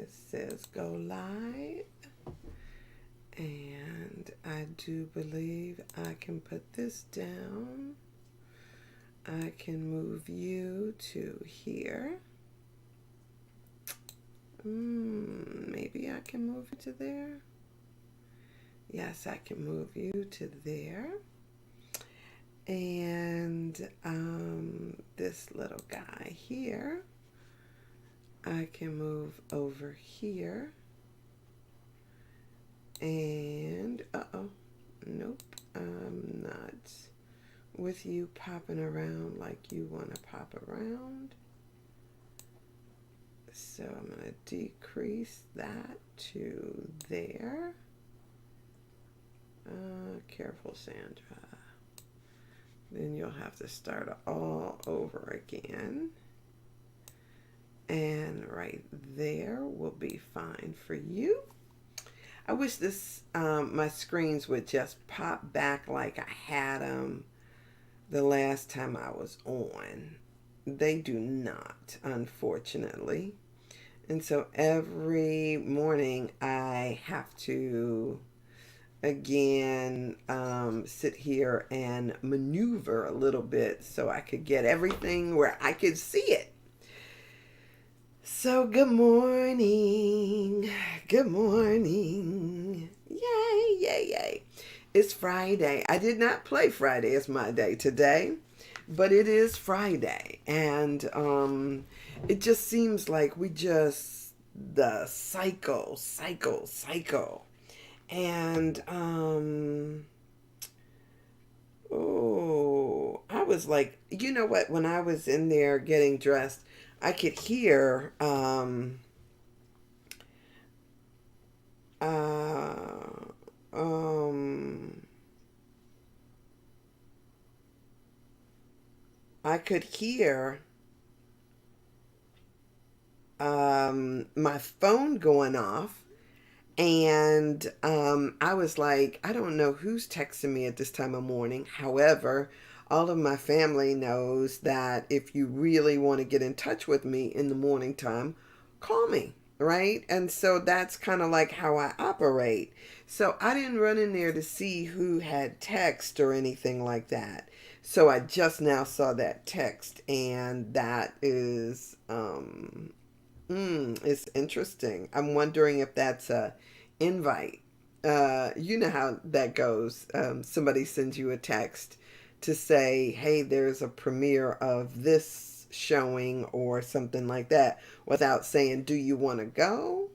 It says go live. And I do believe I can put this down. I can move you to here. Maybe I can move you to there. Yes, I can move you to there. And this little guy here, I can move over here. And, nope, I'm not with you popping around like you want to pop around. So I'm going to decrease that to there. Careful, Sandra. Then you'll have to start all over again. And right there will be fine for you. I wish this my screens would just pop back like I had them the last time I was on. They do not, unfortunately. And so every morning I have to again sit here and maneuver a little bit so I could get everything where I could see it. So good morning. Good morning. Yay, yay, yay. It's Friday. I did not play Friday as my day today, but it is Friday. And it just seems like the cycle. And I was like, you know what? When I was in there getting dressed, I could hear I could hear my phone going off, and I was like, I don't know who's texting me at this time of morning. However, all of my family knows that if you really want to get in touch with me in the morning time, call me, right? And so that's kind of like how I operate. So I didn't run in there to see who had text or anything like that. So I just now saw that text, and that is it's interesting. I'm wondering if that's a invite. You know how that goes. Somebody sends you a text to say, hey, there's a premiere of this showing or something like that, without saying, do you want to go?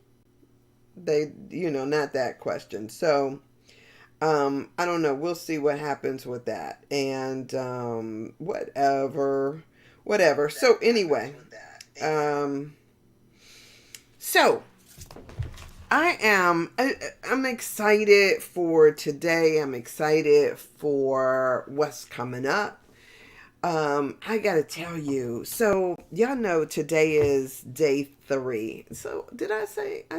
Not that question. So, I don't know. We'll see what happens with that. And, whatever. So anyway, um, so I'm excited for today. I'm excited for what's coming up. I gotta tell you, so y'all know today is day 3. So I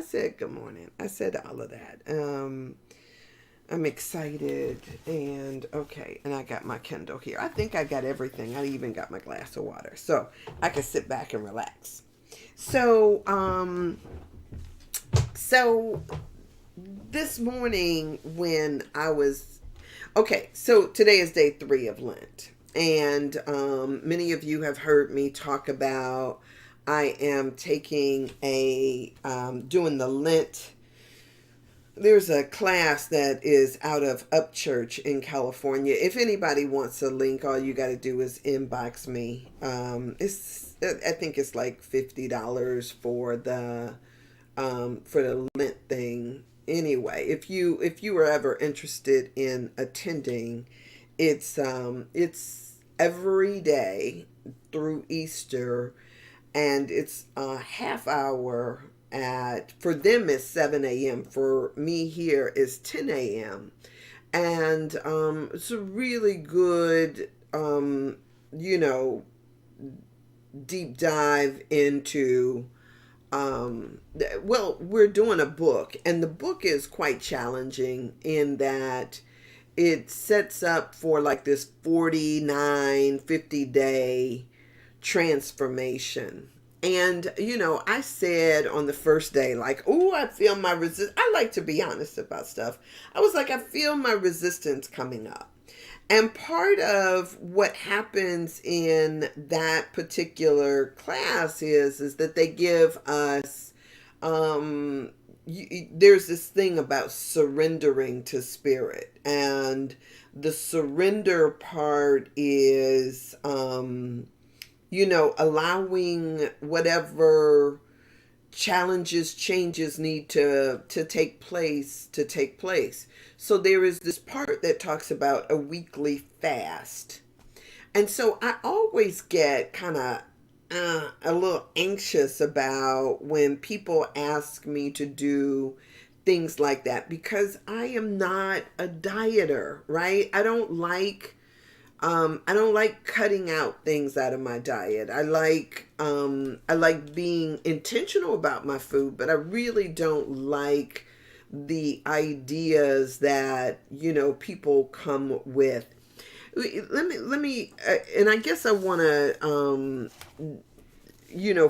said good morning. I said all of that. I'm excited, and okay, and I got my Kindle here. I think I got everything. I even got my glass of water. So I can sit back and relax. So this morning when I was okay, so today is day 3 of Lent, and many of you have heard me talk about I am taking doing the Lent. There's a class that is out of Upchurch in California. If anybody wants a link, all you got to do is inbox me. I think it's like $50 for the Lent thing. Anyway, if you were ever interested in attending, it's every day through Easter, and it's a half hour for them it's 7 a.m. For me here is 10 a.m. And it's a really good deep dive into we're doing a book, and the book is quite challenging in that it sets up for like this 50 day transformation. And, I said on the first day, like, oh, I feel my I like to be honest about stuff. I was like, I feel my resistance coming up. And part of what happens in that particular class is that they give us, there's this thing about surrendering to spirit. And the surrender part is, allowing whatever challenges, changes need to take place. So there is this part that talks about a weekly fast. And so I always get kind of a little anxious about when people ask me to do things like that, because I am not a dieter, right? I don't like cutting out things out of my diet. I like being intentional about my food, but I really don't like the ideas that, people come with. And I guess I want to,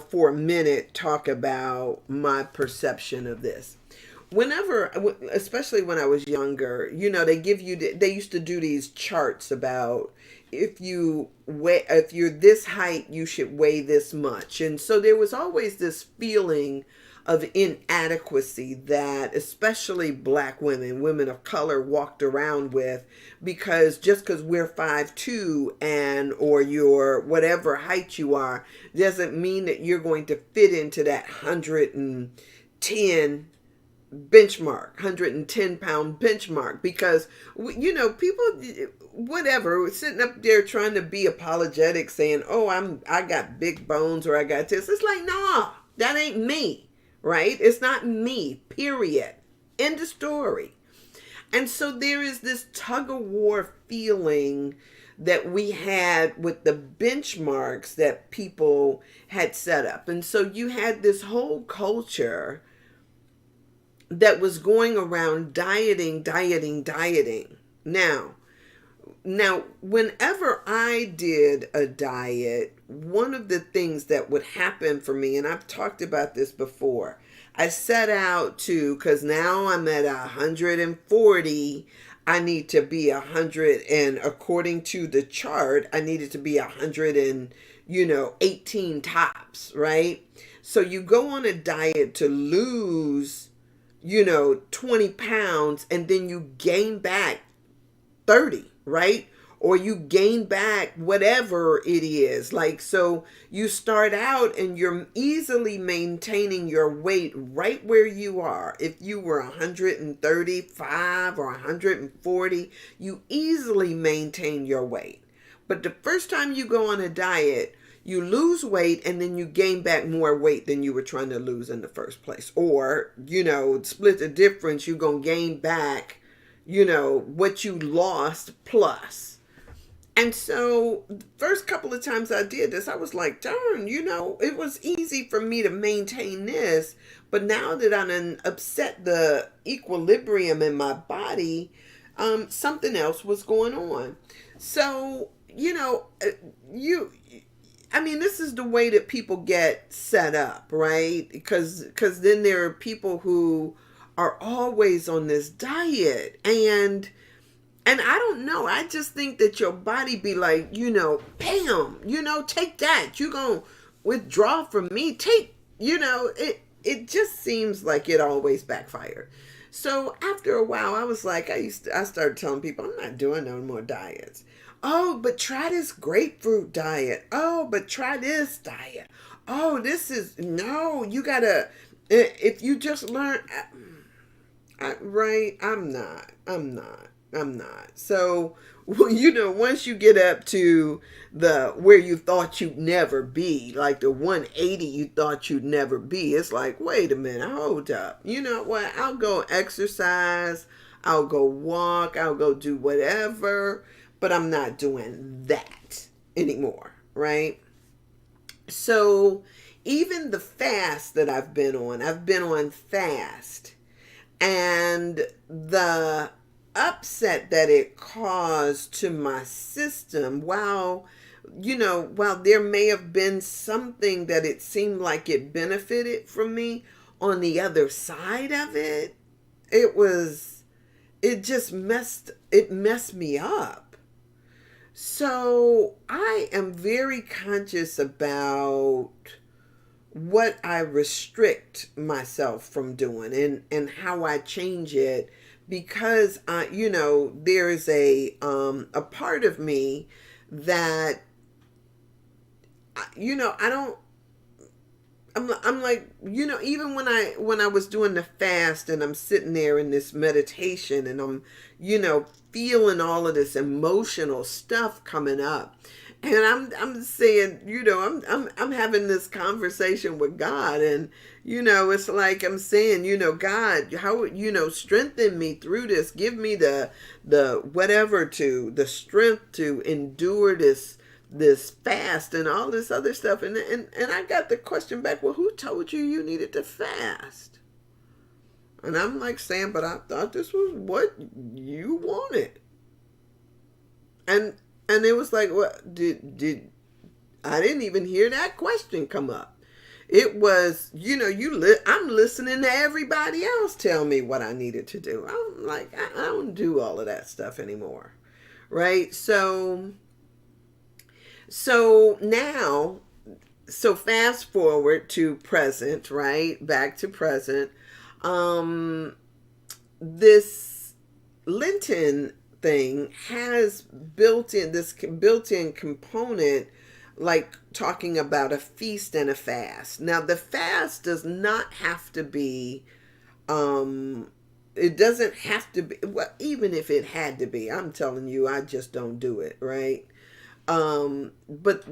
for a minute, talk about my perception of this. Whenever, especially when I was younger, they used to do these charts about, if you're this height, you should weigh this much. And so there was always this feeling of inadequacy that especially black women of color, walked around with, because just because we're 5'2" or you're whatever height you are, doesn't mean that you're going to fit into that 110 benchmark, 110-pound benchmark. Because people, whatever, sitting up there trying to be apologetic, saying, oh, I got big bones, or I got this. It's like, no, that ain't me, right? It's not me, period. End of story. And so there is this tug of war feeling that we had with the benchmarks that people had set up. And so you had this whole culture that was going around dieting. Now, whenever I did a diet, one of the things that would happen for me, and I've talked about this before, I set out to, because now I'm at 140, I need to be 100, and according to the chart, I needed to be 118 tops, right? So you go on a diet to lose 20 pounds, and then you gain back 30, right? Or you gain back whatever it is. Like, so you start out and you're easily maintaining your weight right where you are. If you were 135 or 140, you easily maintain your weight. But the first time you go on a diet, you lose weight and then you gain back more weight than you were trying to lose in the first place. Or, split the difference, you're going to gain back, what you lost plus. And so the first couple of times I did this, I was like, darn, it was easy for me to maintain this. But now that I done upset the equilibrium in my body, something else was going on. So, this is the way that people get set up, right? Because then there are people who are always on this diet, and I don't know. I just think that your body be like, bam, take that. You gonna withdraw from me. It just seems like it always backfired. So after a while, I was like, I started telling people, I'm not doing no more diets. Oh, but try this grapefruit diet. Oh, but try this diet. Oh, no, you gotta, if you just learn, right? I'm not. So, once you get up to where you thought you'd never be, like the 180 you thought you'd never be, it's like, wait a minute, hold up. You know what? I'll go exercise, I'll go walk, I'll go do whatever, but I'm not doing that anymore, right? So, even the fast that I've been on fast, and the upset that it caused to my system, while while there may have been something that it seemed like it benefited from me, on the other side of it, it was, it messed me up. So I am very conscious about what I restrict myself from doing, and how I change it, because there's a part of me that, I don't, I'm like, even when I was doing the fast, and I'm sitting there in this meditation, and I'm, feeling all of this emotional stuff coming up, and I'm saying, I'm having this conversation with God, and it's like I'm saying, God, how, strengthen me through this, give me the strength to endure this fast and all this other stuff. And I got the question back, well, who told you needed to fast? And I'm like saying, but I thought this was what you wanted. And it was like, what did I didn't even hear that question come up. It was, I'm listening to everybody else tell me what I needed to do. I'm like, I don't do all of that stuff anymore. Right? So now, fast forward to present, right? Back to present. This Lenten thing has this built-in component, like talking about a feast and a fast. Now, the fast does not have to be, it doesn't have to be, well, even if it had to be, I'm telling you, I just don't do it, right? But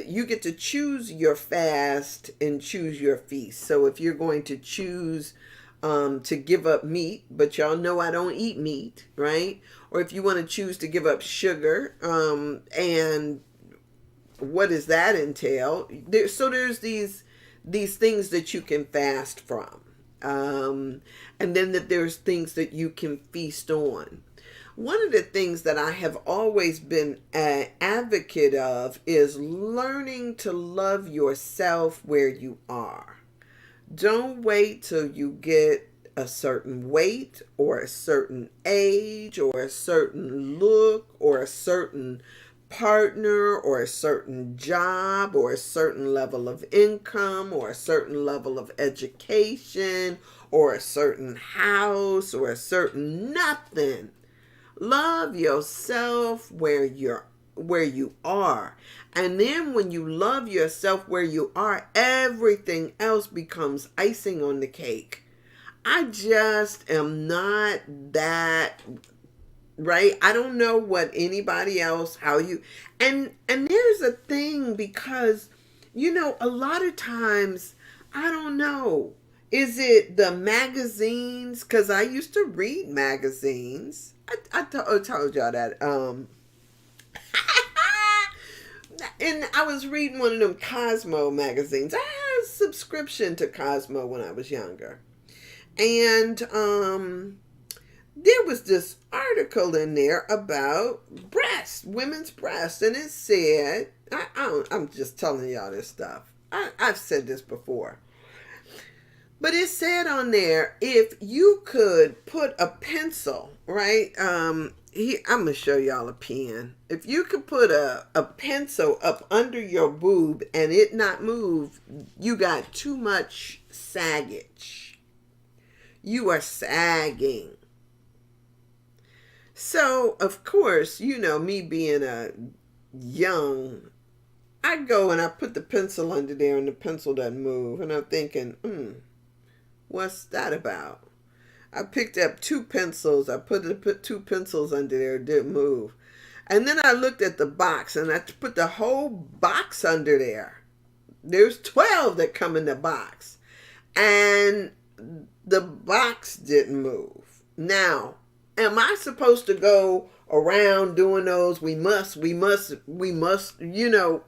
you get to choose your fast and choose your feast. So if you're going to choose to give up meat, but y'all know I don't eat meat, right? Or if you want to choose to give up sugar, and what does that entail? So there's these things that you can fast from, and then that there's things that you can feast on. One of the things that I have always been an advocate of is learning to love yourself where you are. Don't wait till you get a certain weight or a certain age or a certain look or a certain partner or a certain job or a certain level of income or a certain level of education or a certain house or a certain nothing. Love yourself where you are. And then when you love yourself where you are, everything else becomes icing on the cake. I just am not that, right? I don't know what anybody else, and there's a thing, because, a lot of times, I don't know. Is it the magazines? Because I used to read magazines. I told y'all that. And I was reading one of them Cosmo magazines. I had a subscription to Cosmo when I was younger. And there was this article in there about women's breasts. And it said, I'm just telling y'all this stuff. I've said this before. But it said on there, if you could put a pencil, right? I'm going to show y'all a pen. If you could put a pencil up under your boob and it not move, you got too much saggage. You are sagging. So, of course, me being a young, I go and I put the pencil under there and the pencil doesn't move. And I'm thinking, what's that about? I picked up two pencils. I put two pencils under there. It didn't move. And then I looked at the box and I put the whole box under there. There's 12 that come in the box. And the box didn't move. Now, am I supposed to go around doing those? We must,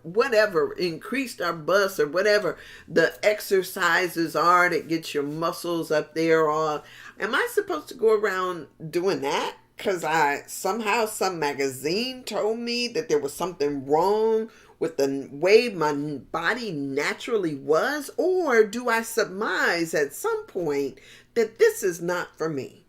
whatever, increased our bust or whatever the exercises are that get your muscles up there. Or am I supposed to go around doing that? because I somehow some magazine told me that there was something wrong with the way my body naturally was, or do I surmise at some point that this is not for me?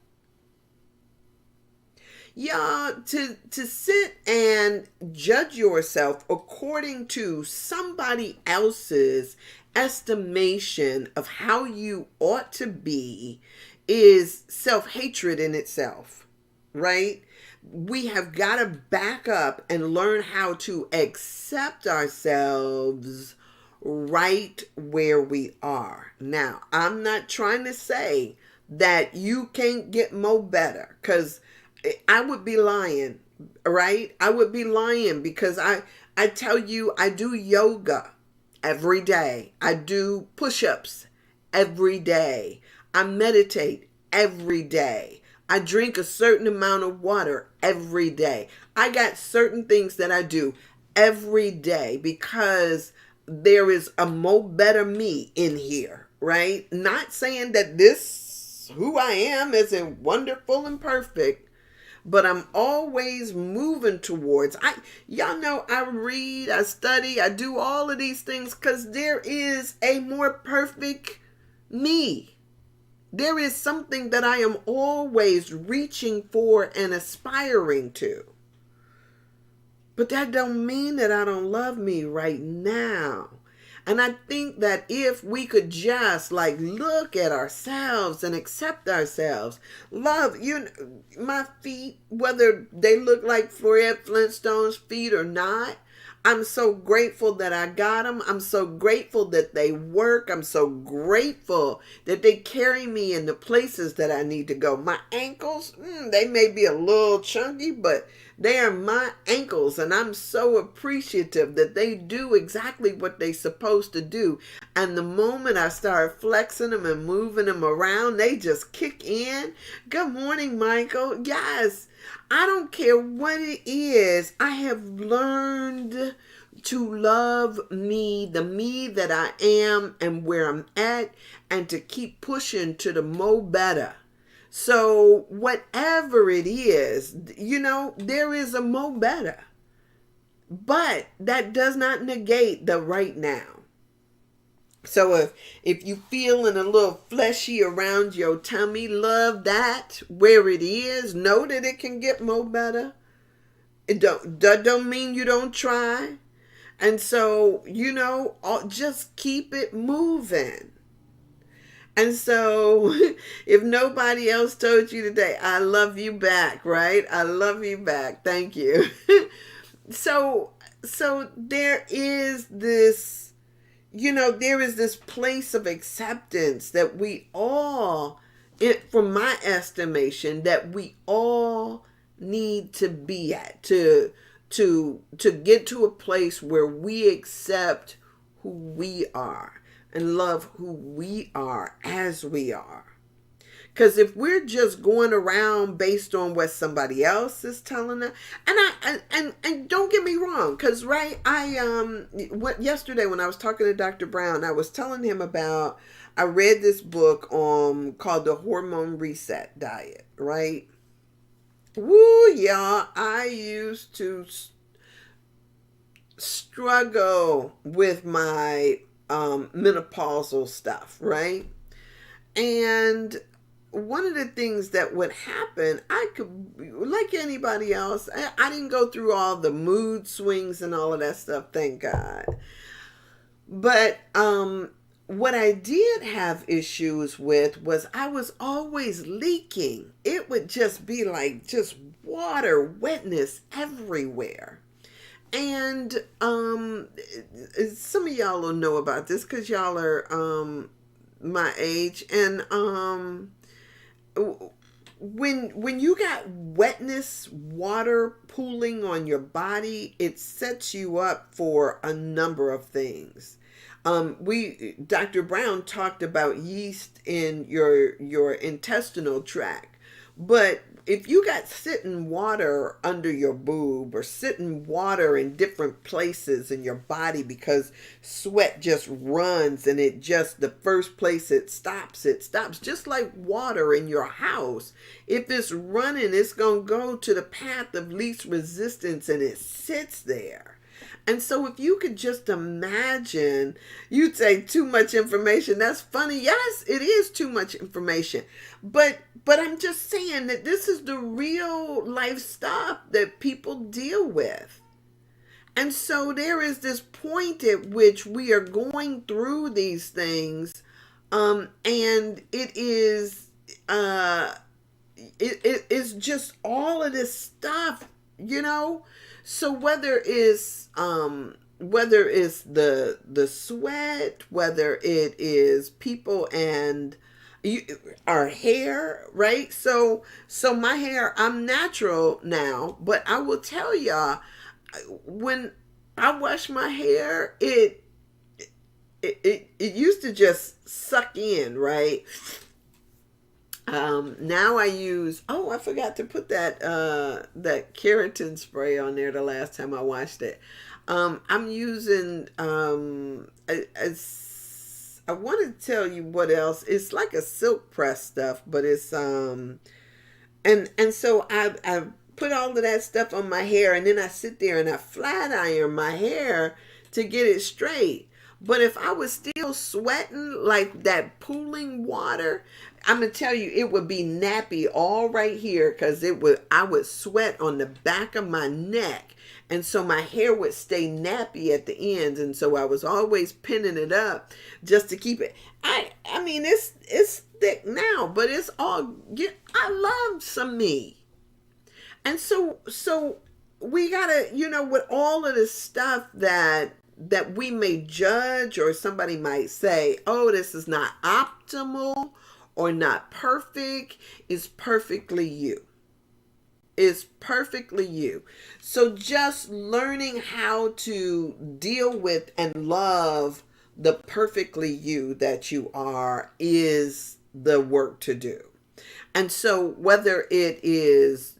Yeah, to sit and judge yourself according to somebody else's estimation of how you ought to be is self-hatred in itself, right? We have got to back up and learn how to accept ourselves right where we are. Now, I'm not trying to say that you can't get more better, because I would be lying, right? I would be lying, because I tell you, I do yoga every day. I do push-ups every day. I meditate every day. I drink a certain amount of water every day. I got certain things that I do every day because there is a more better me in here, right? Not saying that this, who I am, isn't wonderful and perfect, but I'm always moving towards. Y'all know I read, I study, I do all of these things because there is a more perfect me. There is something that I am always reaching for and aspiring to. But that don't mean that I don't love me right now. And I think that if we could just like look at ourselves and accept ourselves, love, my feet, whether they look like Fred Flintstone's feet or not, I'm so grateful that I got them. I'm so grateful that they work. I'm so grateful that they carry me in the places that I need to go. My ankles, they may be a little chunky, but they are my ankles, and I'm so appreciative that they do exactly what they're supposed to do. And the moment I start flexing them and moving them around, they just kick in. Good morning, Michael. Yes, I don't care what it is. I have learned to love me, the me that I am and where I'm at, and to keep pushing to the more better. So whatever it is, there is a more better. But that does not negate the right now. So if you feeling a little fleshy around your tummy, love that where it is. Know that it can get more better. That don't mean you don't try. And so, just keep it moving. And so if nobody else told you today, I love you back, right? I love you back. Thank you. So there is this, there is this place of acceptance that we all, from my estimation, that we all need to be at to get to a place where we accept who we are and love who we are as we are. Because if we're just going around based on what somebody else is telling us, and don't get me wrong, because yesterday when I was talking to Dr. Brown, I was telling him about, I read this book called The Hormone Reset Diet, right? Woo, y'all, I used to struggle with my menopausal stuff, right? And one of the things that would happen, I could, like anybody else, I didn't go through all the mood swings and all of that stuff, thank God. But what I did have issues with was I was always leaking. It would just be like just water, wetness everywhere. And some of y'all will know about this because y'all are my age. And when you got wetness, water pooling on your body, it sets you up for a number of things. Dr. Brown talked about yeast in your intestinal tract. But if you got sitting water under your boob or sitting water in different places in your body because sweat just runs and it just, the first place it stops. Just like water in your house. If it's running, it's going to go to the path of least resistance and it sits there. And so if you could just imagine, you'd say too much information. That's funny. Yes, it is too much information. But I'm just saying that this is the real life stuff that people deal with. And so there is this point at which we are going through these things, and it is it is just all of this stuff, you know. So whether it's the sweat, whether it is people and you, our hair, right? So my hair, I'm natural now, but I will tell y'all, when I wash my hair, it used to just suck in, right? Now I use, oh, I forgot to put that keratin spray on there the last time I washed it. I'm using I want to tell you what else. It's like a silk press stuff, but it's and so I put all of that stuff on my hair, and then I sit there and I flat iron my hair to get it straight. But if I was still sweating like that pooling water, I'm gonna tell you, it would be nappy all right here, because I would sweat on the back of my neck, and so my hair would stay nappy at the ends, and so I was always pinning it up just to keep it. I mean, it's thick now, but it's all, I love some me. And so we gotta, with all of this stuff that we may judge, or somebody might say, oh, this is not optimal or not perfect, is perfectly you. Is perfectly you. So just learning how to deal with and love the perfectly you that you are is the work to do. And so whether it is,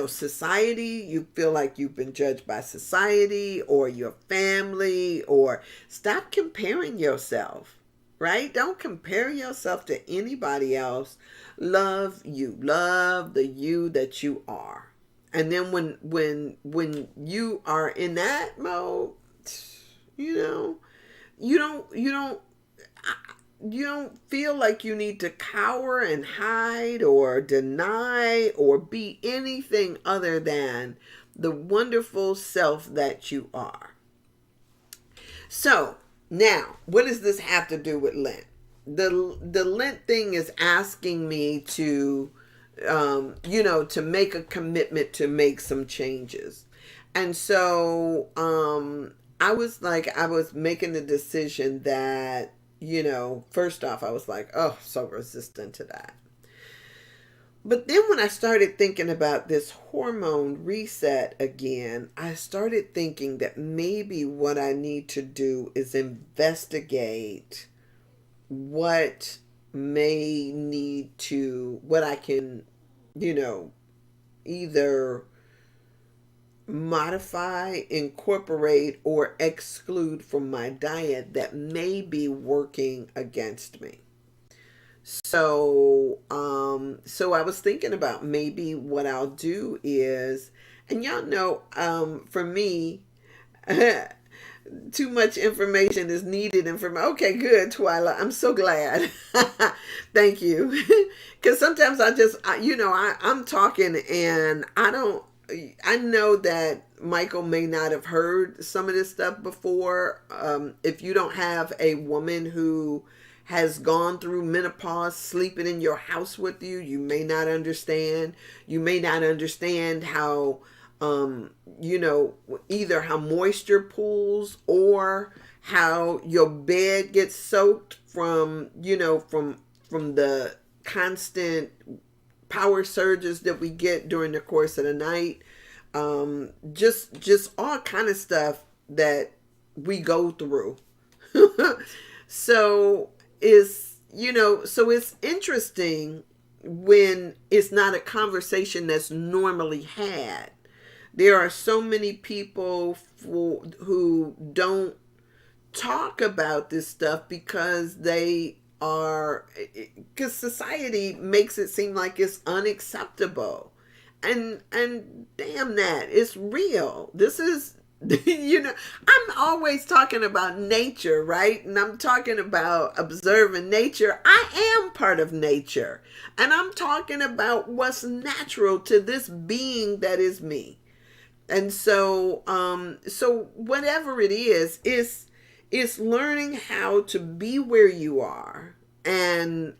society, you feel like you've been judged by society or your family, or stop comparing yourself, right? Don't compare yourself to anybody else. Love you. Love the you that you are. And then when you are in that mode, you don't feel like you need to cower and hide or deny or be anything other than the wonderful self that you are. So now, what does this have to do with Lent? The Lent thing is asking me to, to make a commitment to make some changes. And so I was making the decision that, first off, I was like, oh, so resistant to that. But then when I started thinking about this hormone reset again, I started thinking that maybe what I need to do is investigate what I can, either modify, incorporate, or exclude from my diet that may be working against me. So I was thinking about maybe what I'll do is, and y'all know, for me, too much information is needed. Okay, good, Twyla. I'm so glad. Thank you. Because sometimes I'm talking and I know that Michael may not have heard some of this stuff before. If you don't have a woman who has gone through menopause sleeping in your house with you, you may not understand. You may not understand how, either how moisture pools or how your bed gets soaked from the constant power surges that we get during the course of the night. Just all kind of stuff that we go through. So it's interesting when it's not a conversation that's normally had. There are so many people who don't talk about this stuff because they are, because society makes it seem like it's unacceptable. And damn that, it's real. This is I'm always talking about nature, right? And I'm talking about observing nature. I am part of nature. And I'm talking about what's natural to this being that is me. And so whatever it is, it's learning how to be where you are and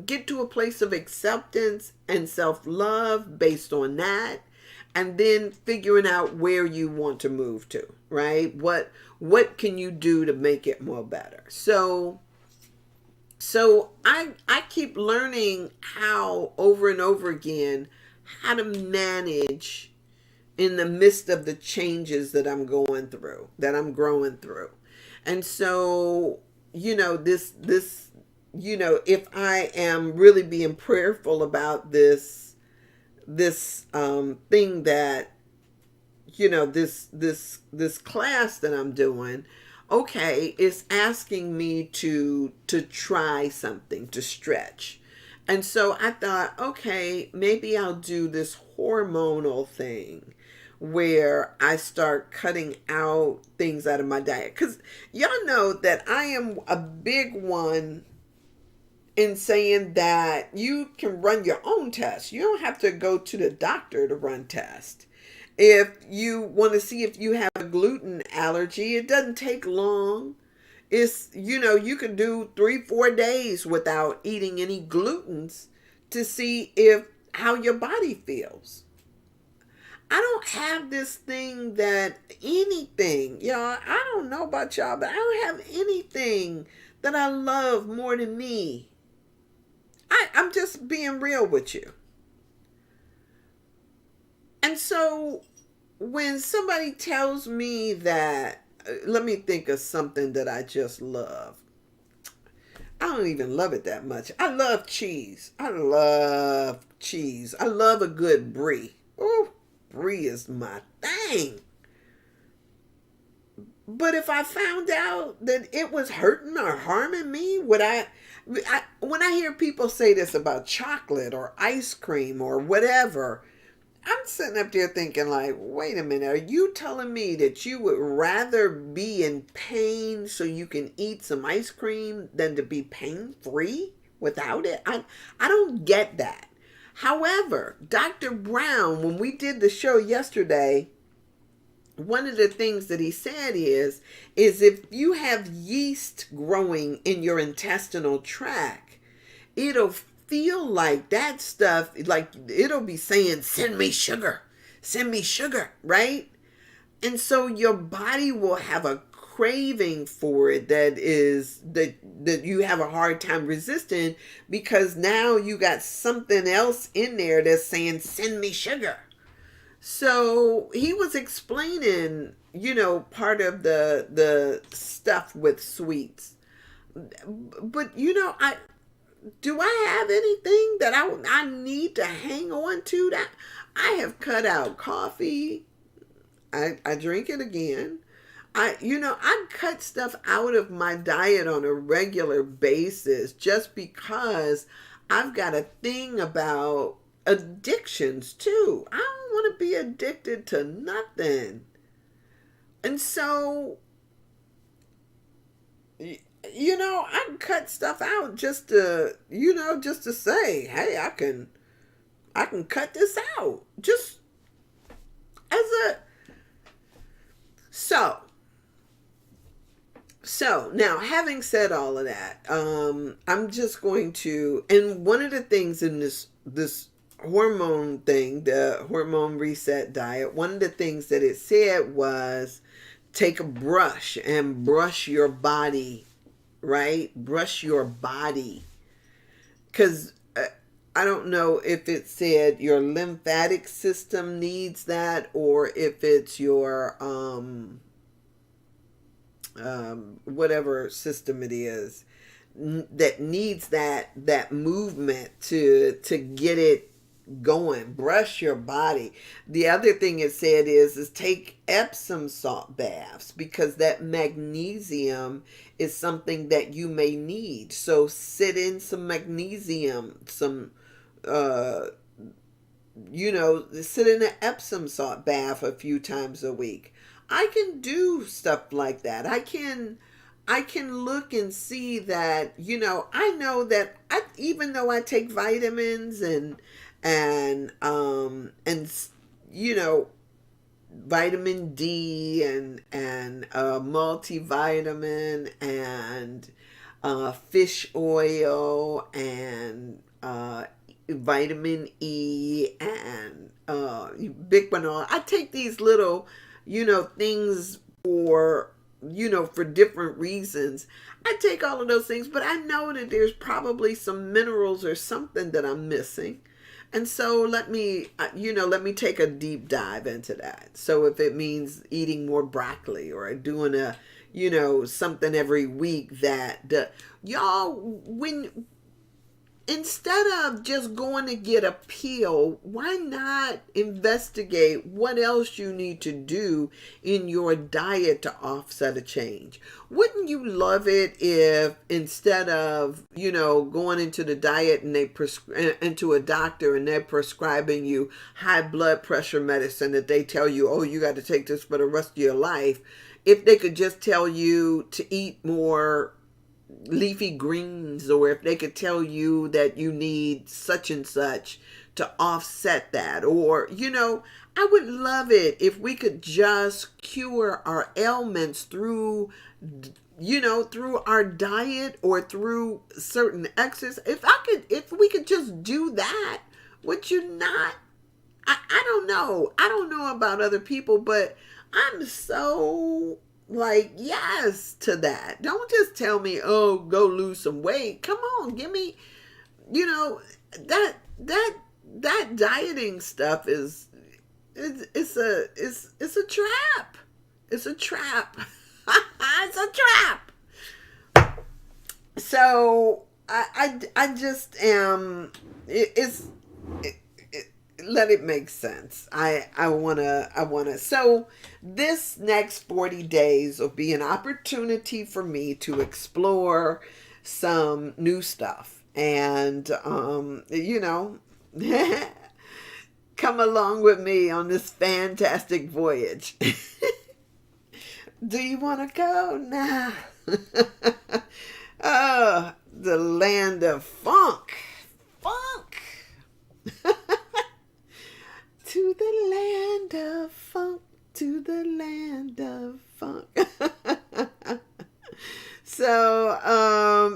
get to a place of acceptance and self-love based on that, and then figuring out where you want to move to, right? What can you do to make it more better? So I keep learning how, over and over again, how to manage in the midst of the changes that I'm going through, that I'm growing through. And so, if I am really being prayerful about this thing that, this class that I'm doing, okay, it's asking me to try something, to stretch. And so I thought, okay, maybe I'll do this hormonal thing where I start cutting out things out of my diet. Because y'all know that I am a big one in saying that you can run your own test. You don't have to go to the doctor to run tests. If you want to see if you have a gluten allergy, it doesn't take long. It's, you can do 3-4 days without eating any glutens to see if how your body feels. I don't have this thing that anything, y'all, I don't know about y'all, but I don't have anything that I love more than me. I'm just being real with you. And so when somebody tells me that, let me think of something that I just love. I don't even love it that much. I love cheese. I love cheese. I love a good brie. Ooh, brie is my thing. But if I found out that it was hurting or harming me, when I hear people say this about chocolate or ice cream or whatever, I'm sitting up there thinking like, wait a minute, are you telling me that you would rather be in pain so you can eat some ice cream than to be pain free without it? I don't get that. However, Dr. Brown, when we did the show yesterday, one of the things that he said is if you have yeast growing in your intestinal tract, it'll feel like that stuff, like it'll be saying, send me sugar, right? And so your body will have a craving for it that you have a hard time resisting, because now you got something else in there that's saying, send me sugar. So he was explaining, part of the stuff with sweets. But I do I have anything that I need to hang on to? That I have cut out coffee. I drink it again. I cut stuff out of my diet on a regular basis just because I've got a thing about addictions too. I don't want to be addicted to nothing. And so, I cut stuff out just to say, hey, I can cut this out. Just as a so So now, having said all of that, I'm just going to, and one of the things in this hormone thing, the hormone reset diet, one of the things that it said was take a brush and brush your body, right? Brush your body, because I don't know if it said your lymphatic system needs that, or if it's your whatever system it is that needs that movement to get it going. Brush your body. The other thing it said is take Epsom salt baths, because that magnesium is something that you may need. So sit in some magnesium, some uh sit in an Epsom salt bath a few times a week. I can do stuff like that. I can look and see that, I know that even though I take vitamins and you know vitamin D and multivitamin and fish oil and vitamin E and biquinol. I take these little, things for different reasons. I take all of those things, but I know that there's probably some minerals or something that I'm missing. And so let me take a deep dive into that. So if it means eating more broccoli or doing something every week y'all, when instead of just going to get a pill, why not investigate what else you need to do in your diet to offset a change? Wouldn't you love it if instead of, going into the diet and into a doctor and they're prescribing you high blood pressure medicine that they tell you, oh, you got to take this for the rest of your life, if they could just tell you to eat more leafy greens, or if they could tell you that you need such and such to offset that, or I would love it if we could just cure our ailments through our diet or through certain exercise. If we could just do that, would you not? I don't know about other people, but I'm so yes to that. Don't just tell me, oh, go lose some weight. Come on, give me, that dieting stuff it's a trap. It's a trap. It's a trap. So I just am. Let it make sense. I wanna. So this next 40 days will be an opportunity for me to explore some new stuff and come along with me on this fantastic voyage. Do you want to go now? Oh, the land of funk. To the land of funk, to the land of funk. So,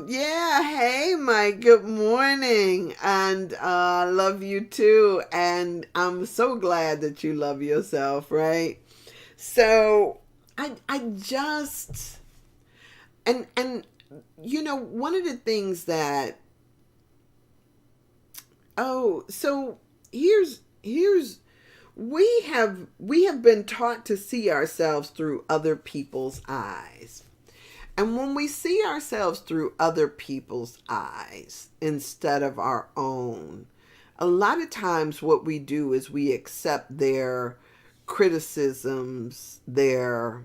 yeah, hey, Mike, good morning. And love you too. And I'm so glad that you love yourself, right? So, I just, and one of the things that, so here's we have been taught to see ourselves through other people's eyes. And when we see ourselves through other people's eyes instead of our own, a lot of times what we do is we accept their criticisms, their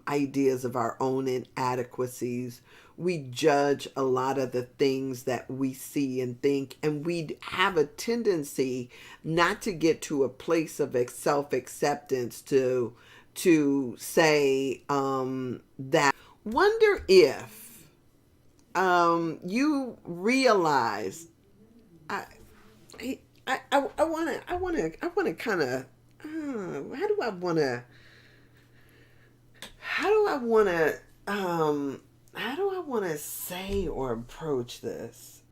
ideas of our own inadequacies. We judge a lot of the things that we see and think, and we have a tendency not to get to a place of self-acceptance to say that. Wonder if you realize I want to kind of how do I want to say or approach this?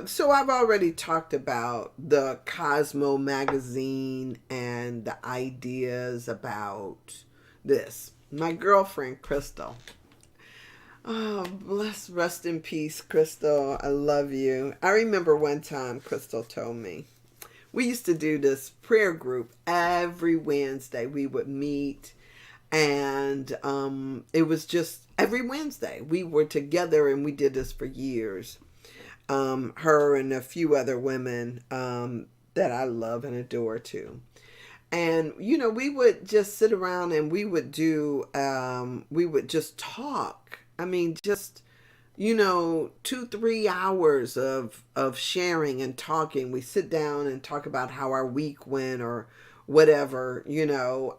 So I've already talked about the Cosmo magazine and the ideas about this. My girlfriend, Crystal. Oh, rest in peace, Crystal. I love you. I remember one time Crystal told me, we used to do this prayer group every Wednesday. We would meet And it was just every Wednesday we were together, and we did this for years. Her and a few other women that I love and adore too. And we would just sit around and we would just talk. I mean, just 2 3 hours of sharing and talking. We sit down and talk about how our week went or whatever,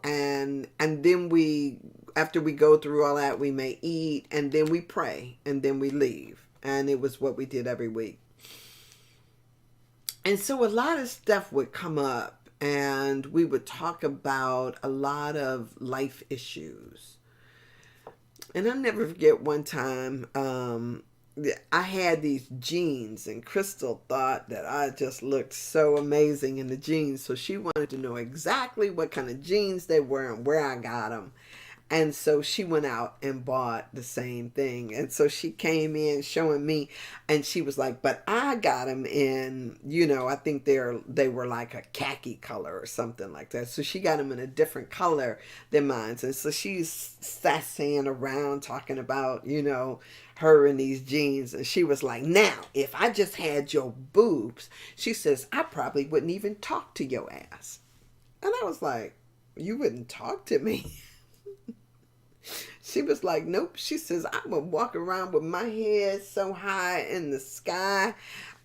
and then we after we go through all that, we may eat, and then we pray, and then we leave. And it was what we did every week. And so a lot of stuff would come up, and we would talk about a lot of life issues. And I'll never forget one time, I had these jeans, and Crystal thought that I just looked so amazing in the jeans. So she wanted to know exactly what kind of jeans they were and where I got them. And so she went out and bought the same thing. And so she came in showing me, and she was like, but I got them in, I think they were like a khaki color or something like that. So she got them in a different color than mine. And so she's sassing around talking about, her in these jeans. And she was like, now, if I just had your boobs, she says, I probably wouldn't even talk to your ass. And I was like, you wouldn't talk to me? She was like, nope. She says, I would walk around with my head so high in the sky,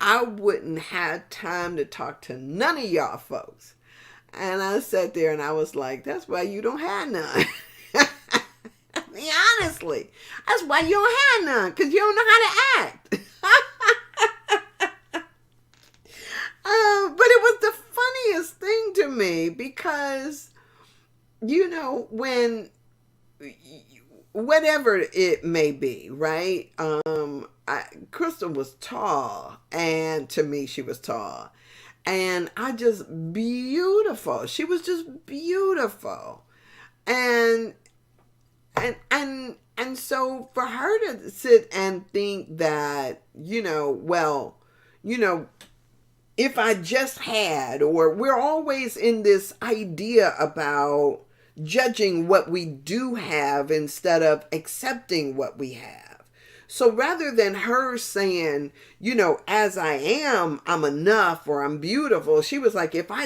I wouldn't have time to talk to none of y'all folks. And I sat there and I was like, that's why you don't have none. I mean, honestly, that's why you don't have none, because you don't know how to act. But it was the funniest thing to me because, when whatever it may be, right? Crystal was tall, and to me, she was tall, and beautiful. She was just beautiful, and so for her to sit and think that, if I just had, or we're always in this idea about judging what we do have instead of accepting what we have. So rather than her saying, as I am, I'm enough, or I'm beautiful, she was like, if I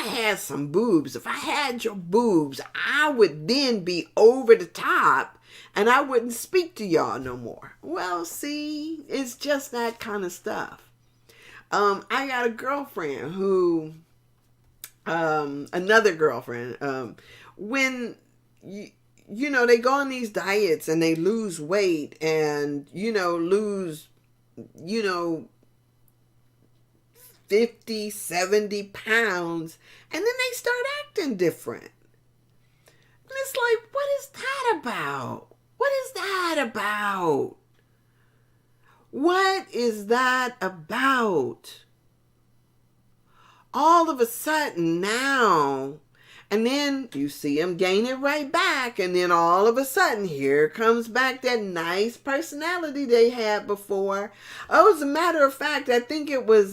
had some boobs, if I had your boobs, I would then be over the top and I wouldn't speak to y'all no more. Well, see, it's just that kind of stuff. I got a girlfriend who, another girlfriend, when they go on these diets and they lose weight and, lose, 50, 70 pounds, and then they start acting different. And it's like, what is that about? What is that about? What is that about? All of a sudden now, and then you see them gain it right back, and then all of a sudden here comes back that nice personality they had before. Oh, as a matter of fact, I think it was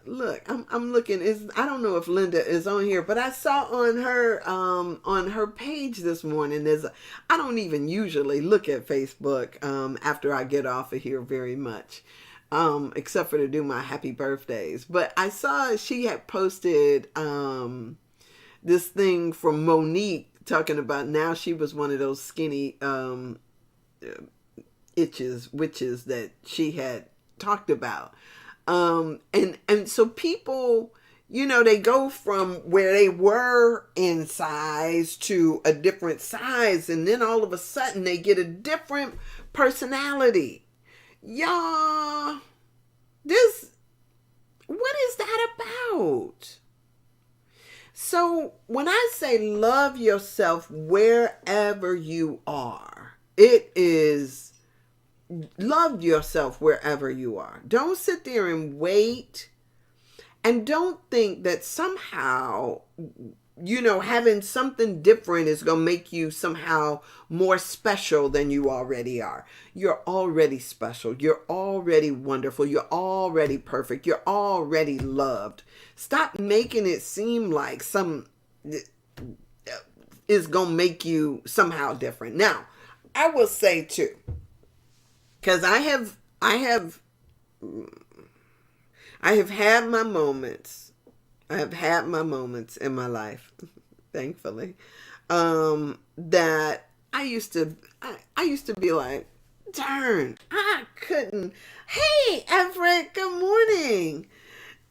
look, I'm looking. I don't know if Linda is on here, but I saw on her page this morning. I don't even usually look at Facebook after I get off of here very much. Except for to do my happy birthdays. But I saw she had posted this thing from Monique talking about now she was one of those skinny witches that she had talked about. And so people, they go from where they were in size to a different size, and then all of a sudden they get a different personality. Y'all, what is that about? So when I say love yourself wherever you are, it is love yourself wherever you are. Don't sit there and wait, and don't think that somehow, having something different is going to make you somehow more special than you already are. You're already special. You're already wonderful. You're already perfect. You're already loved. Stop making it seem like is going to make you somehow different. Now, I will say too, because I have had my moments. I have had my moments in my life, thankfully, that I used to be like, darn, I couldn't. Hey, Everett, good morning.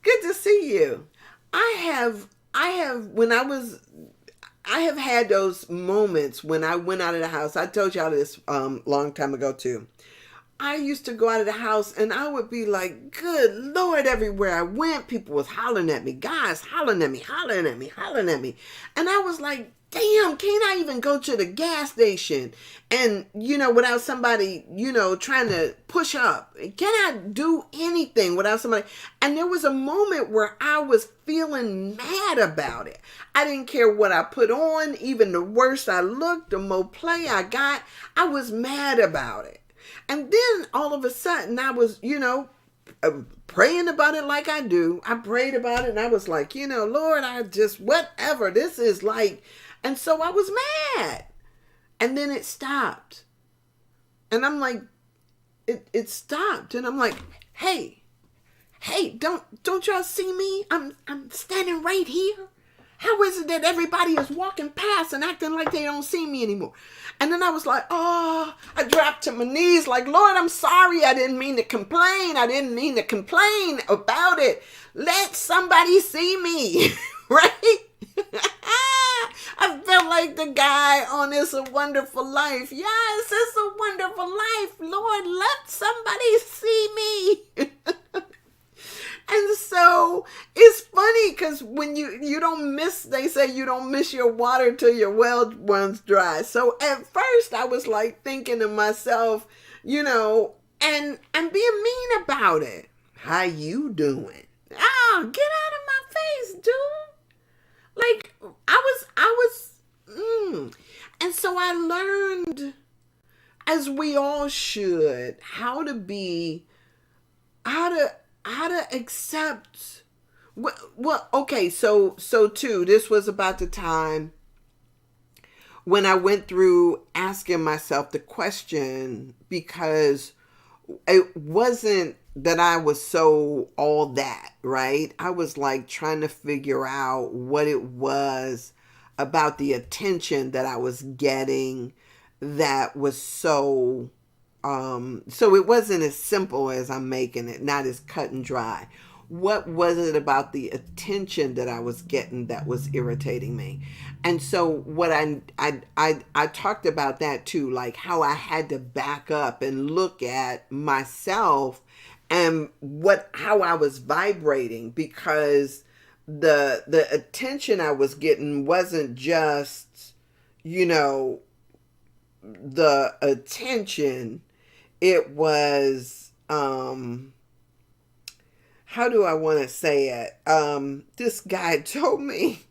Good to see you. When I have had those moments when I went out of the house. I told y'all this long time ago too. I used to go out of the house and I would be like, good Lord, everywhere I went, people was hollering at me, guys hollering at me, hollering at me, hollering at me. And I was like, damn, can't I even go to the gas station and, without somebody, trying to push up? Can I do anything without somebody? And there was a moment where I was feeling mad about it. I didn't care what I put on, even the worse I looked, the more play I got, I was mad about it. And then all of a sudden I was, praying about it like I do. I prayed about it and I was like, Lord, I just, whatever, this is like, and so I was mad. And then it stopped. And I'm like, it stopped. And I'm like, hey, don't y'all see me? I'm standing right here. How is it that everybody is walking past and acting like they don't see me anymore? And then I was like, oh, I dropped to my knees like, Lord, I'm sorry. I didn't mean to complain. I didn't mean to complain about it. Let somebody see me, right? I felt like the guy on It's a Wonderful Life. Yes, it's a wonderful life. Lord, let somebody see me. And so it's funny because when you don't miss, they say you don't miss your water till your well runs dry. So at first I was like thinking to myself, and being mean about it. How you doing? Oh, get out of my face, dude. Like and so I learned, as we all should, how to accept. Well, okay, so too, this was about the time when I went through asking myself the question, because it wasn't that I was so all that, right? I was like trying to figure out what it was about the attention that I was getting that was so it wasn't as simple as I'm making it, not as cut and dry. What was it about the attention that I was getting that was irritating me? And so what I talked about that too, like how I had to back up and look at myself and how I was vibrating, because the attention I was getting wasn't just, the attention. It was, how do I want to say it? This guy told me,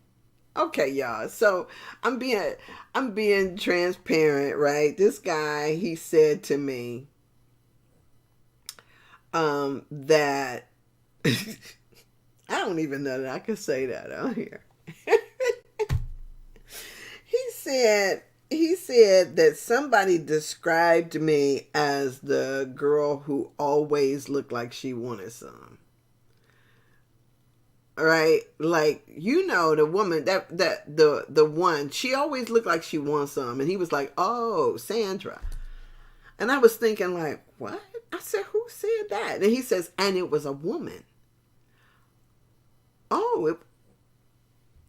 okay, y'all. So I'm being transparent, right? This guy, he said to me, that I don't even know that I could say that on here. He said that somebody described me as the girl who always looked like she wanted some. Right? Like, the woman the one, she always looked like she wants some. And he was like, oh, Sandra. And I was thinking like, what? I said, who said that? And he says, and it was a woman. Oh,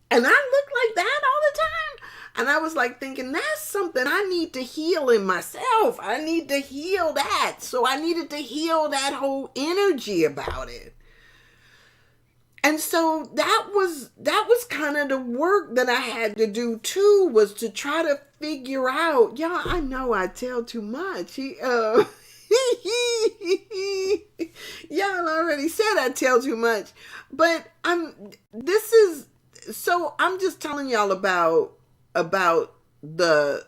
and I look like that all the time. And I was like thinking, that's something I need to heal in myself. I need to heal that. So I needed to heal that whole energy about it. And so that was kind of the work that I had to do too, was to try to figure out, y'all, I know I tell too much. Y'all already said I tell too much, but I'm just telling y'all about the,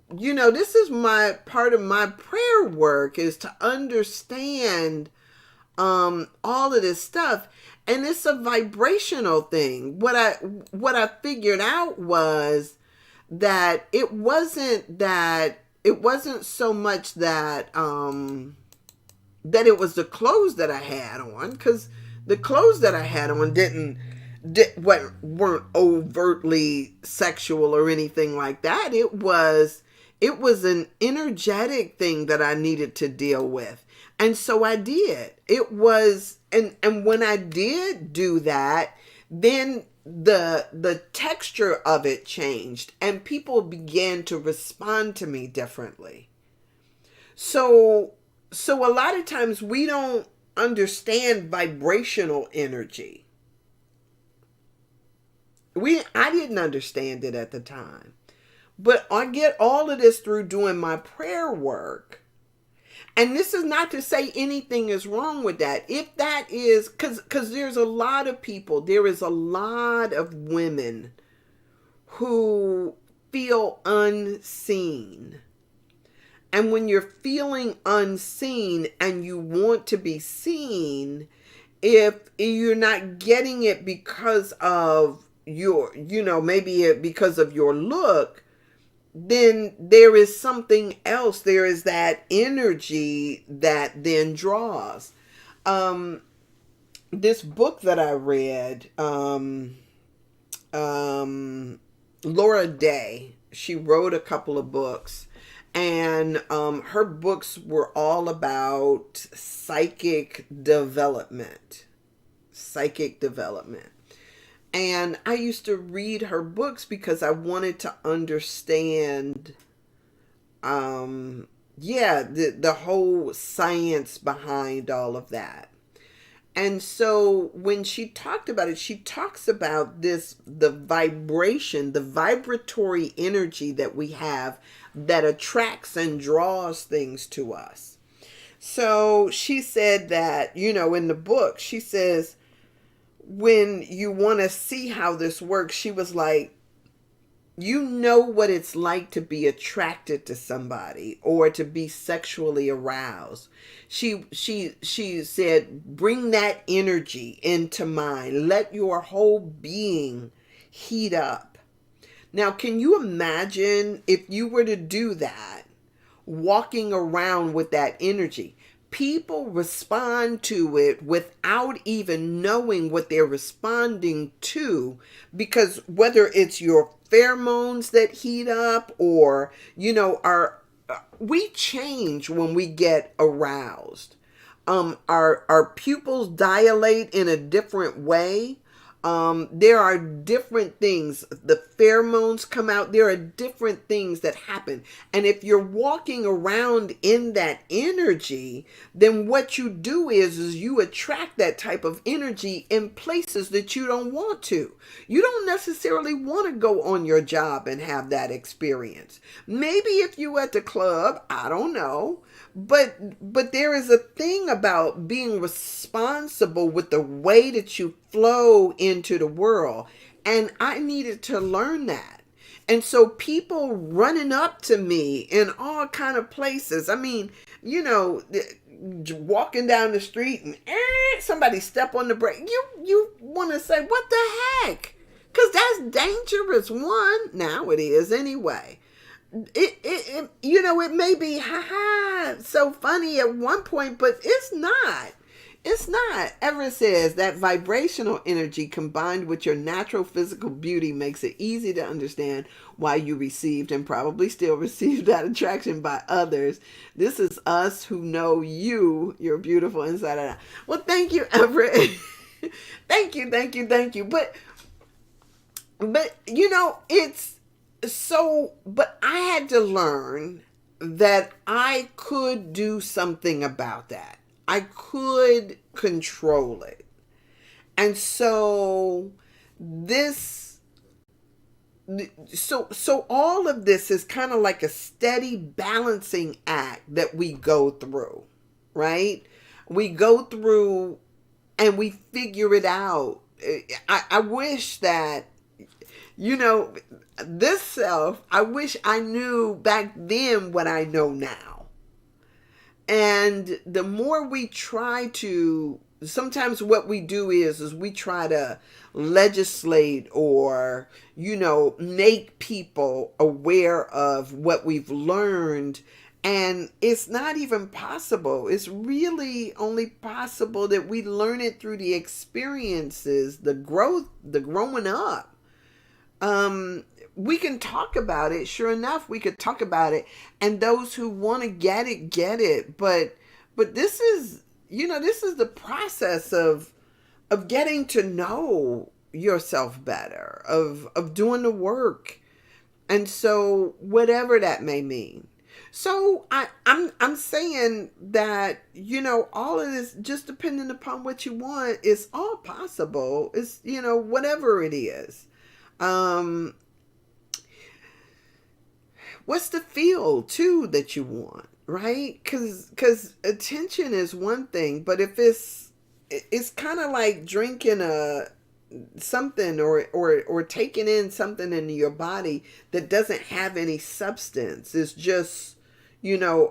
this is my part of my prayer work, is to understand all of this stuff. And it's a vibrational thing. What I figured out was that it wasn't so much that it was the clothes that I had on, because the clothes that I had on weren't overtly sexual or anything like that. It was an energetic thing that I needed to deal with. And so I did. It was, and when I did do that, then the texture of it changed and people began to respond to me differently. So a lot of times we don't understand vibrational energy. I didn't understand it at the time. But I get all of this through doing my prayer work. And this is not to say anything is wrong with that. If that is, because there is a lot of women who feel unseen. And when you're feeling unseen and you want to be seen, if you're not getting it because of because of your look, then there is something else. There is that energy that then draws. This book that I read, Laura Day, she wrote a couple of books, and her books were all about psychic development. And I used to read her books because I wanted to understand, the whole science behind all of that. And so when she talked about it, she talks about the vibration, the vibratory energy that we have that attracts and draws things to us. So she said that, in the book, she says, when you want to see how this works, she was like, you know what it's like to be attracted to somebody or to be sexually aroused. She said, bring that energy into mind. Let your whole being heat up. Now, can you imagine if you were to do that, walking around with that energy? People respond to it without even knowing what they're responding to, because whether it's your pheromones that heat up or, we change when we get aroused. Our pupils dilate in a different way. There are different things. The pheromones come out. There are different things that happen. And if you're walking around in that energy, then what you do is you attract that type of energy in places that you don't want to. You don't necessarily want to go on your job and have that experience. Maybe if you at the club, I don't know. But there is a thing about being responsible with the way that you flow into the world. And I needed to learn that. And so people running up to me in all kind of places. I mean, walking down the street and somebody step on the brake. You want to say, what the heck? Because that's dangerous. One, now it is anyway. It may be so funny at one point, but it's not. It's not. Everett says that vibrational energy combined with your natural physical beauty makes it easy to understand why you received and probably still receive that attraction by others. This is us who know you're beautiful inside and out. Well, thank you, Everett. Thank you. But it's but I had to learn that I could do something about that. I could control it. And so all of this is kind of like a steady balancing act that we go through, right? We go through and we figure it out. I wish that, this self, I wish I knew back then what I know now. And the more we try to sometimes what we do is we try to legislate or make people aware of what we've learned, and it's not even possible. It's really only possible that we learn it through the experiences, the growth, the growing up. We can talk about it. Sure enough, we could talk about it, and those who want to get it. But this is, this is the process of getting to know yourself better, of doing the work, and so whatever that may mean. So I'm saying that all of this, just depending upon what you want, is all possible. It's whatever it is. Um, what's the feel too that you want, right? Because attention is one thing, but if it's kind of like drinking a something, or taking in something into your body that doesn't have any substance. It's just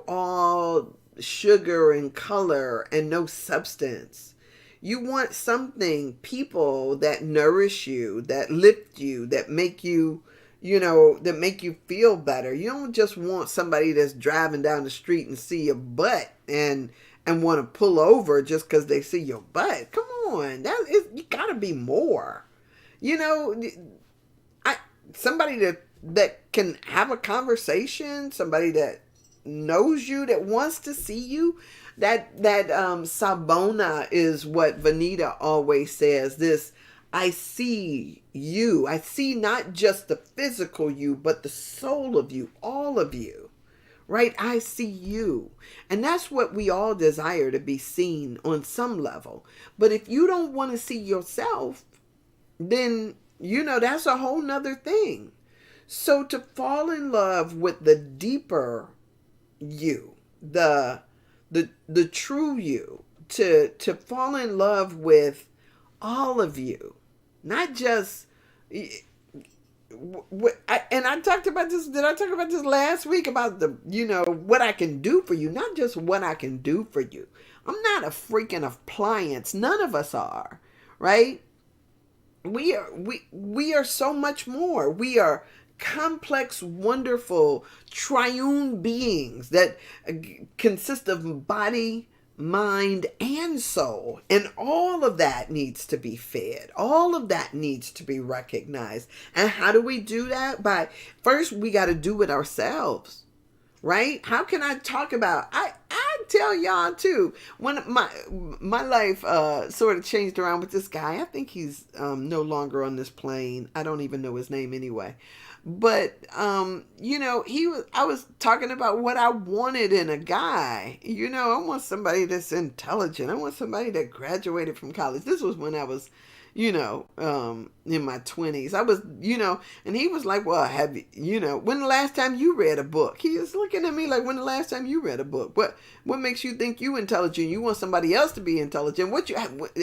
all sugar and color and no substance. You want something, people that nourish you, that lift you, that make you, that make you feel better. You don't just want somebody that's driving down the street and see your butt and want to pull over just because they see your butt. Come on, you gotta be more. You know, I somebody that can have a conversation, somebody that knows you, that wants to see you. That Sabona is what Vanita always says. This, I see you. I see not just the physical you, but the soul of you, all of you. Right? I see you. And that's what we all desire, to be seen on some level. But if you don't want to see yourself, then, that's a whole nother thing. So to fall in love with the deeper you, the true you, to fall in love with all of you, not just and I talked about this. Did I talk about this last week about the what I can do for you? Not just what I can do for you. I'm not a freaking appliance. None of us are, right? We are so much more. We are complex, wonderful, triune beings that consist of body, mind, and soul. And all of that needs to be fed. All of that needs to be recognized. And how do we do that? By first, we got to do it ourselves. Right? How can I talk about, I tell y'all too, when my life sort of changed around with this guy. I think he's no longer on this plane. I don't even know his name anyway. But I was talking about what I wanted in a guy. I want somebody that's intelligent. I want somebody that graduated from college. This was when I was in my 20s. I was, and he was like, well, when the last time you read a book? He was looking at me like, when the last time you read a book? What makes you think you intelligent? You want somebody else to be intelligent.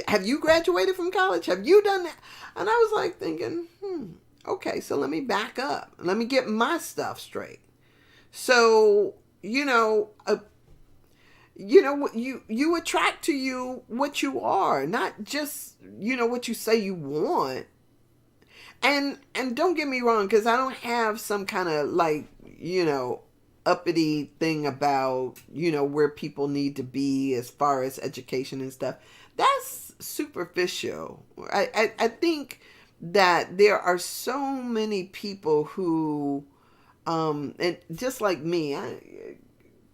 Have you graduated from college? Have you done that? And I was like thinking, okay, so let me back up. Let me get my stuff straight. So, you attract to you what you are, not just what you say you want. And don't get me wrong, because I don't have some kind of like uppity thing about where people need to be as far as education and stuff. That's superficial. I think that there are so many people who and just like me,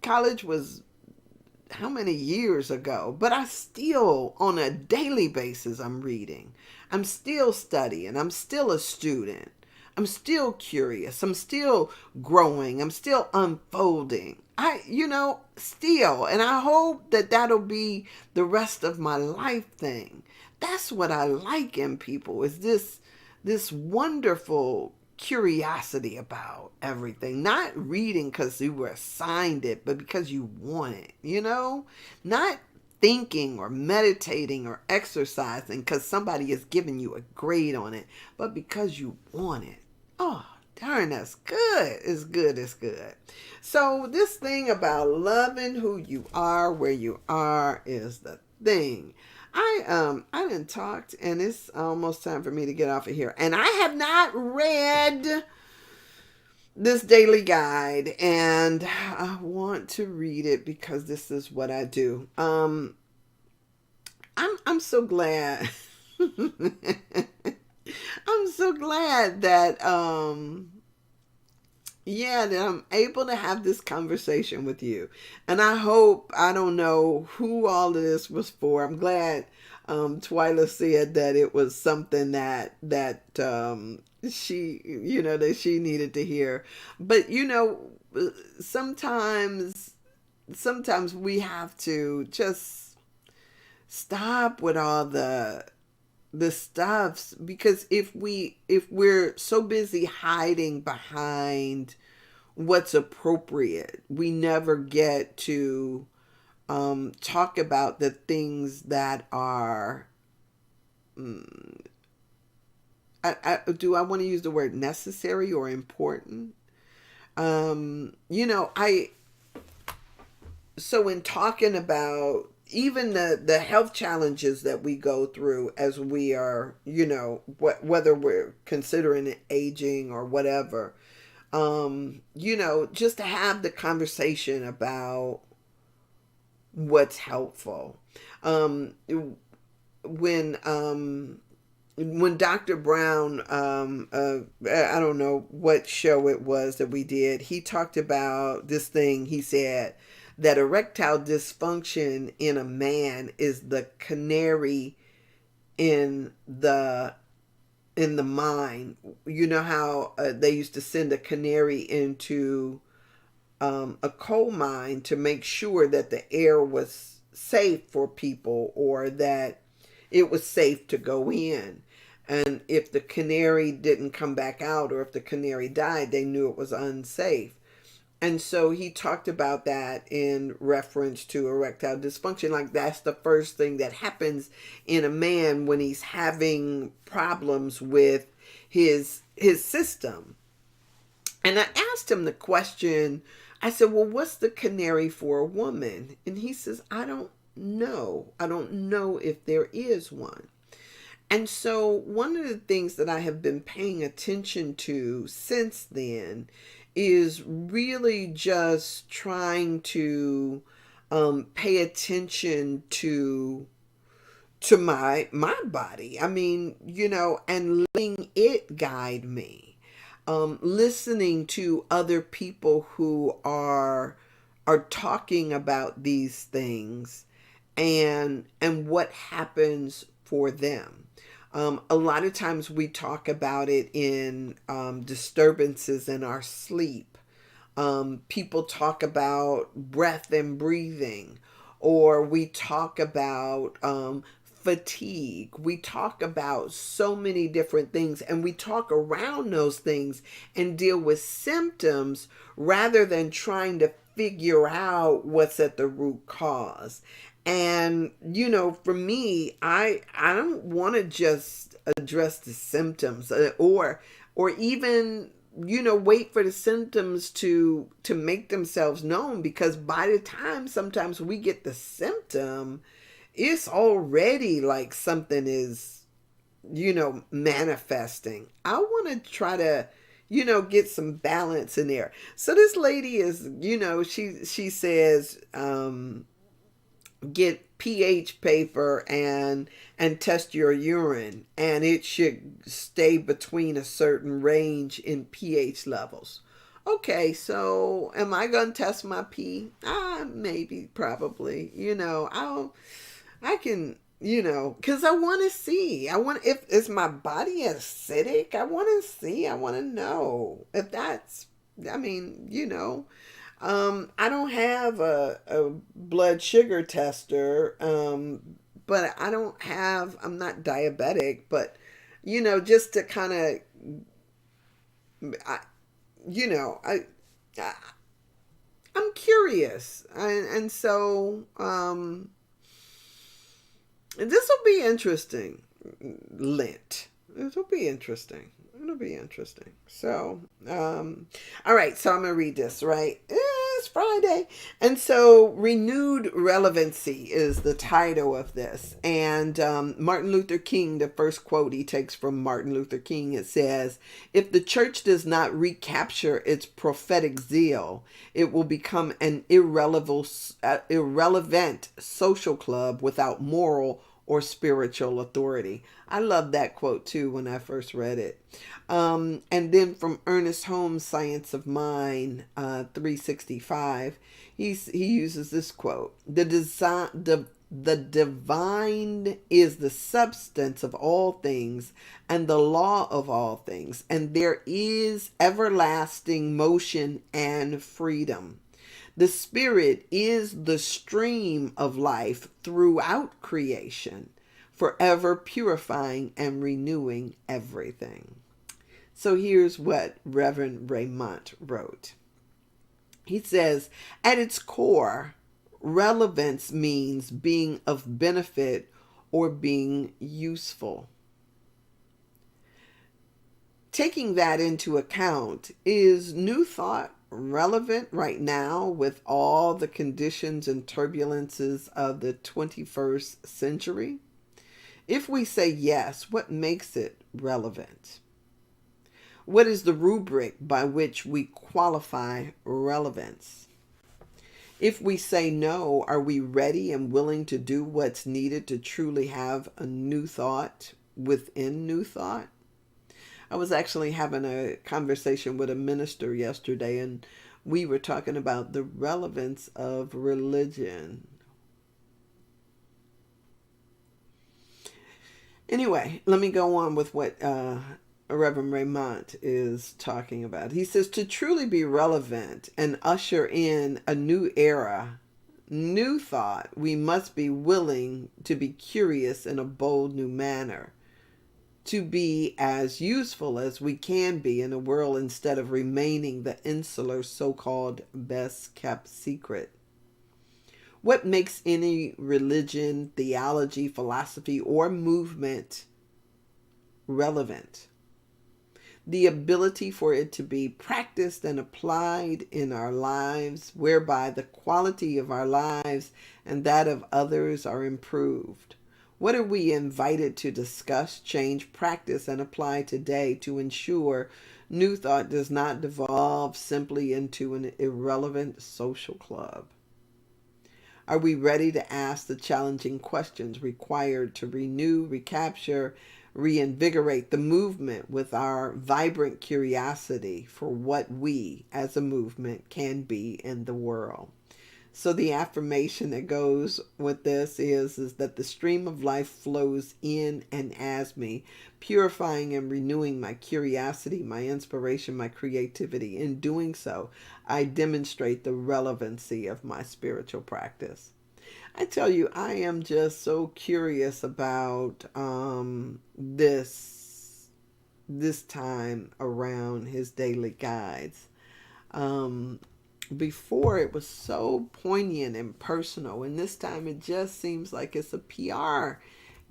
college was how many years ago, but I still, on a daily basis, I'm reading. I'm still studying. I'm still a student. I'm still curious. I'm still growing. I'm still unfolding. Still. And I hope that that'll be the rest of my life thing. That's what I like in people, is this wonderful curiosity about everything. Not reading because you were assigned it, but because you want it, Not thinking or meditating or exercising because somebody is giving you a grade on it, but because you want it. Oh, darn, that's good. It's good. It's good. So this thing about loving who you are, where you are, is the thing. I done talked, and it's almost time for me to get off of here. And I have not read this daily guide, and I want to read it because this is what I do. I'm so glad. I'm so glad that yeah, that I'm able to have this conversation with you. And I hope, I don't know who all of this was for. I'm glad Twyla said that it was something that she, that she needed to hear. But sometimes sometimes we have to just stop with all the stuffs, because if we're so busy hiding behind what's appropriate, we never get to talk about the things that are do I want to use the word necessary or important. I so in talking about even the health challenges that we go through as we are, whether we're considering aging or whatever, just to have the conversation about what's helpful. Um, when Dr. Brown, I don't know what show it was that we did, he talked about this thing. He said that erectile dysfunction in a man is the canary in the mine. You know how they used to send a canary into a coal mine to make sure that the air was safe for people, or that it was safe to go in. And if the canary didn't come back out, or if the canary died, they knew it was unsafe. And so he talked about that in reference to erectile dysfunction. Like, that's the first thing that happens in a man when he's having problems with his system. And I asked him the question, I said, well, what's the canary for a woman? And he says, I don't know. I don't know if there is one. And so one of the things that I have been paying attention to since then is really just trying to pay attention to my body. I mean, and letting it guide me. Listening to other people who are talking about these things, and what happens for them. A lot of times we talk about it in disturbances in our sleep. People talk about breath and breathing, or we talk about fatigue. We talk about so many different things, and we talk around those things and deal with symptoms rather than trying to figure out what's at the root cause. And for me, I don't want to just address the symptoms, or even wait for the symptoms to make themselves known, because by the time sometimes we get the symptom, it's already like something is manifesting. I want to try to get some balance in there. So this lady is, she says, get pH paper and test your urine, and it should stay between a certain range in pH levels. Okay, so am I gonna test my pee? Maybe, probably. I can, because I want to see. I want, if is my body acidic? I want to see. I want to know if that's. I mean, I don't have a blood sugar tester, but I'm not diabetic, but, just to kind of, I, I'm curious. And so, this will be interesting. Lent. This will be interesting. It'll be interesting. So, all right. So I'm gonna read this. Right. It's Friday. And so, renewed relevancy is the title of this. And Martin Luther King, the first quote he takes from Martin Luther King, it says, "If the church does not recapture its prophetic zeal, it will become an irrelevant social club without moral or spiritual authority." I love that quote too when I first read it. And then from Ernest Holmes' Science of Mind, 365, he uses this quote: the divine is the substance of all things and the law of all things, and there is everlasting motion and freedom. The Spirit is the stream of life throughout creation, forever purifying and renewing everything. So here's what Reverend Raymond wrote. He says, at its core, relevance means being of benefit or being useful. Taking that into account, is New Thought relevant right now with all the conditions and turbulences of the 21st century? If we say yes, what makes it relevant? What is the rubric by which we qualify relevance? If we say no, are we ready and willing to do what's needed to truly have a new thought within New Thought? I was actually having a conversation with a minister yesterday, and we were talking about the relevance of religion. Anyway, let me go on with what Reverend Raymond is talking about. He says, to truly be relevant and usher in a new era, New Thought, we must be willing to be curious in a bold new manner, to be as useful as we can be in the world instead of remaining the insular so-called best kept secret. What makes any religion, theology, philosophy, or movement relevant? The ability for it to be practiced and applied in our lives, whereby the quality of our lives and that of others are improved. What are we invited to discuss, change, practice, and apply today to ensure New Thought does not devolve simply into an irrelevant social club? Are we ready to ask the challenging questions required to renew, recapture, reinvigorate the movement with our vibrant curiosity for what we as a movement can be in the world? So the affirmation that goes with this is that the stream of life flows in and as me, purifying and renewing my curiosity, my inspiration, my creativity. In doing so, I demonstrate the relevancy of my spiritual practice. I tell you, I am just so curious about this time around his daily guides. Before it was so poignant and personal, and this time it just seems like it's a PR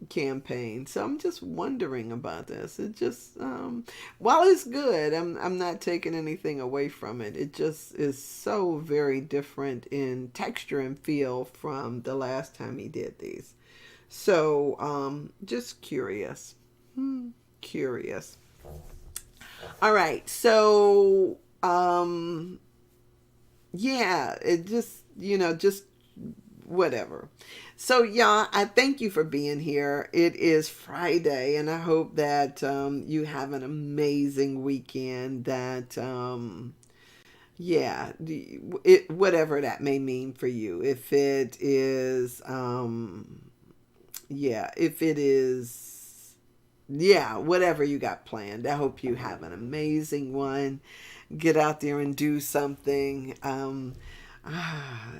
campaign. So I'm just wondering about this. It just while it's good, I'm not taking anything away from it. It just is so very different in texture and feel from the last time he did these. So just curious. Curious. All right. So yeah, it just, just whatever. So, y'all, I thank you for being here. It is Friday, and I hope that you have an amazing weekend. That, yeah, whatever that may mean for you. If it is, whatever you got planned. I hope you have an amazing one. Get out there and do something.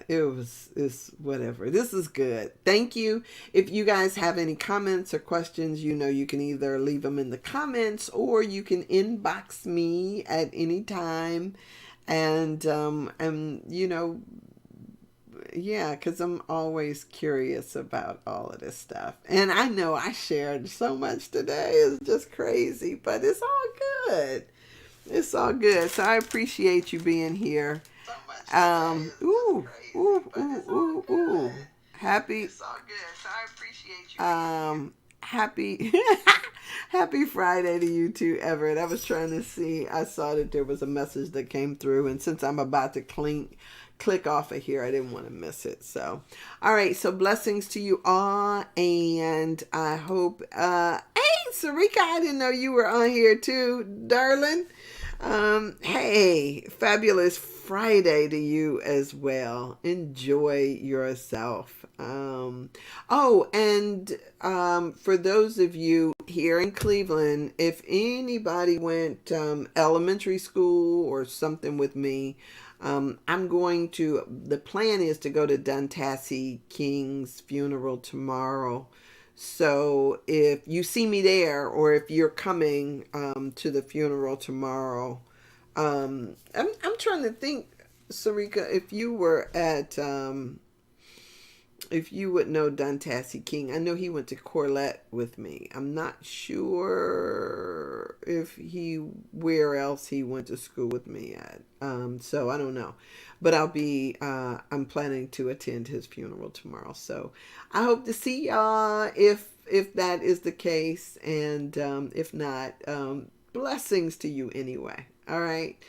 It's whatever. This is good. Thank you. If you guys have any comments or questions, you can either leave them in the comments or you can inbox me at any time. And yeah, because I'm always curious about all of this stuff. And I know I shared so much today. It's just crazy, but it's all good. It's all good. So I appreciate you being here. Ooh, ooh, ooh, ooh, ooh. Happy. It's all good. So I appreciate you. Happy happy Friday to you too, Everett. I was trying to see. I saw that there was a message that came through, and since I'm about to click off of here, I didn't want to miss it. So, all right. So blessings to you all, and I hope. Hey, Sarika, I didn't know you were on here too, darling. Hey, fabulous Friday to you as well. Enjoy yourself. Oh, and for those of you here in Cleveland, if anybody went elementary school or something with me, the plan is to go to Duntassi King's funeral tomorrow. So if you see me there, or if you're coming to the funeral tomorrow, I'm trying to think, Sarika, if you would know Duntassi King. I know he went to Corlett with me. I'm not sure if he where else he went to school with me at. So I don't know, but I'm planning to attend his funeral tomorrow. So I hope to see y'all if that is the case, and if not, blessings to you anyway. All right.